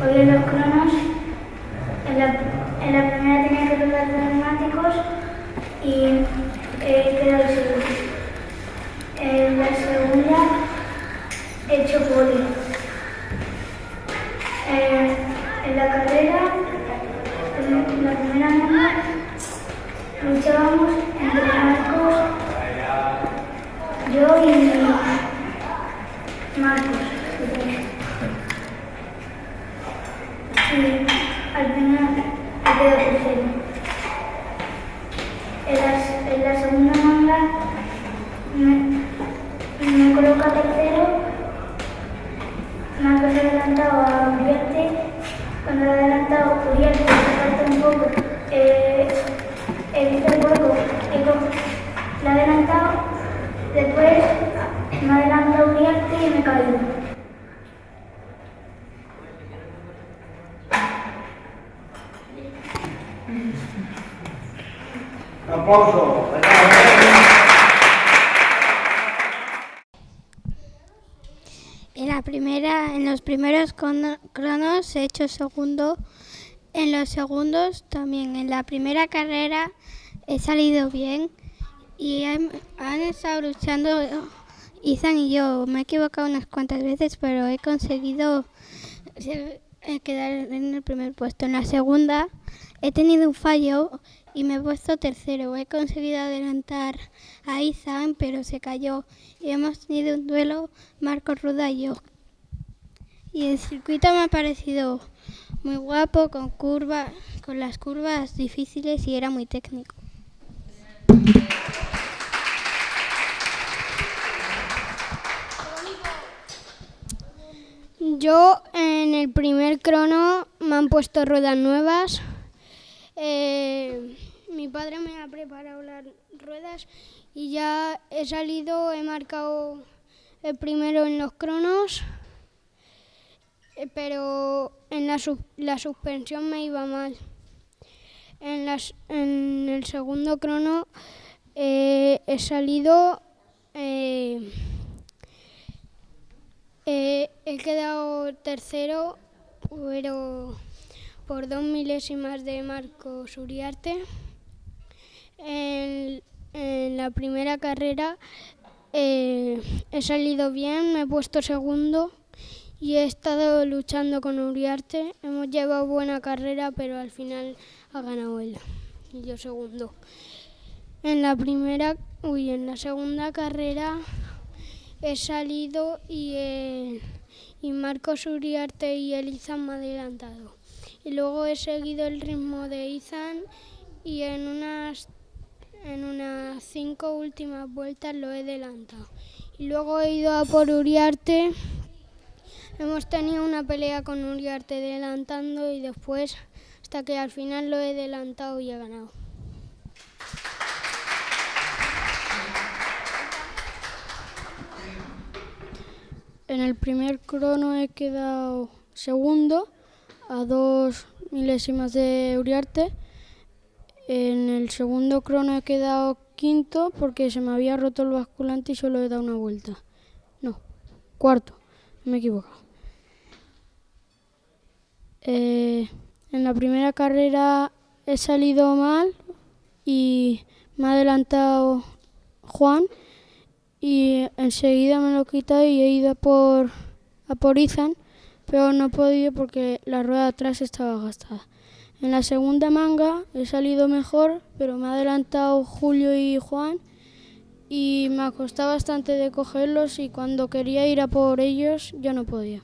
Hoy en los cronos, en la primera tenía que tocar los neumáticos y he quedado segundo. En la segunda he hecho pole. En la carrera, en la primera manga, luchábamos entre Marcos, yo y Marcos. Y al final he quedado tercero. En la segunda manga me coloca tercero. Marcos ha adelantado a Uriarte. Cuando lo ha adelantado Uriarte se falta un poco. He visto el hueco, lo ha adelantado. Después me ha adelantado Uriarte y me he caído. Un aplauso. En los primeros cronos he hecho segundo. En los segundos también. En la primera carrera he salido bien y han estado luchando Ethan y yo. Me he equivocado unas cuantas veces, pero he conseguido quedar en el primer puesto. En la segunda he tenido un fallo y me he puesto tercero. He conseguido adelantar a Ethan, pero se cayó. Y hemos tenido un duelo, Marcos Ruda y yo. Y el circuito me ha parecido muy guapo, con las curvas difíciles y era muy técnico. Yo en el primer crono me han puesto ruedas nuevas. Mi padre me ha preparado las ruedas y ya he salido, he marcado el primero en los cronos, pero en la suspensión me iba mal. En el segundo crono he salido, he quedado tercero, pero por 2 milésimas de Marcos Uriarte. En la primera carrera he salido bien, me he puesto segundo y he estado luchando con Uriarte. Hemos llevado buena carrera, pero al final ha ganado él y yo segundo. En la segunda carrera he salido y Marcos Uriarte y Ethan me han adelantado. Y luego he seguido el ritmo de Ethan y en unas 5 últimas vueltas lo he adelantado. Y luego he ido a por Uriarte. Hemos tenido una pelea con Uriarte adelantando y después hasta que al final lo he adelantado y he ganado. En el primer crono he quedado segundo, a 2 milésimas de Uriarte. En el segundo crono he quedado quinto porque se me había roto el basculante y solo he dado una vuelta. No, cuarto, me he equivocado. En la primera carrera he salido mal y me ha adelantado Juan y enseguida me lo he quitado y he ido a por Ethan, pero no he podido porque la rueda de atrás estaba gastada. En la segunda manga he salido mejor, pero me ha adelantado Julio y Juan y me ha costado bastante de cogerlos y cuando quería ir a por ellos ya no podía.